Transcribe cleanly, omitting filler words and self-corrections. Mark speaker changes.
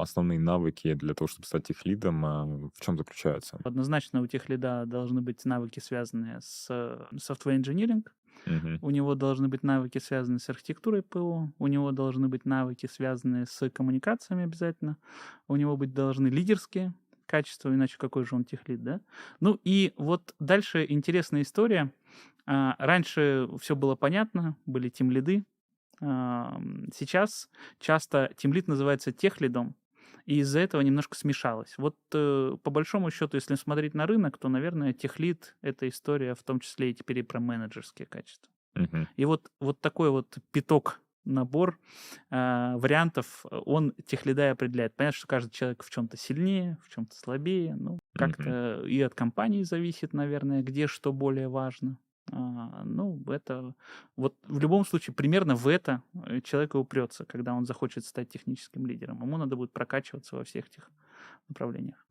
Speaker 1: основные навыки для того, чтобы стать техлидом, в чем заключаются?
Speaker 2: Однозначно у техлида должны быть навыки, связанные с software engineering,
Speaker 1: Мгм.
Speaker 2: у него должны быть навыки, связанные с архитектурой ПО, у него должны быть навыки, связанные с коммуникациями обязательно, у него быть должны лидерские качества, иначе какой же он техлид, да? Ну и вот дальше интересная история. Раньше все было понятно, были тимлиды. Сейчас часто тимлид называется техлидом, и из-за этого немножко смешалось. Вот, по большому счету, если смотреть на рынок, то, наверное, техлид — это история в том числе и теперь и про менеджерские качества.
Speaker 1: Мгм.
Speaker 2: И вот такой вот пяток, набор, вариантов, он техлида и определяет. Понятно, что каждый человек в чем то сильнее, в чем то слабее. Ну,
Speaker 1: Мгм.
Speaker 2: как-то и от компании зависит, наверное, где что более важно. Ну, это вот в любом случае примерно в это, человек и упрется, когда он захочет стать техническим лидером. Ему надо будет прокачиваться во всех этих направлениях.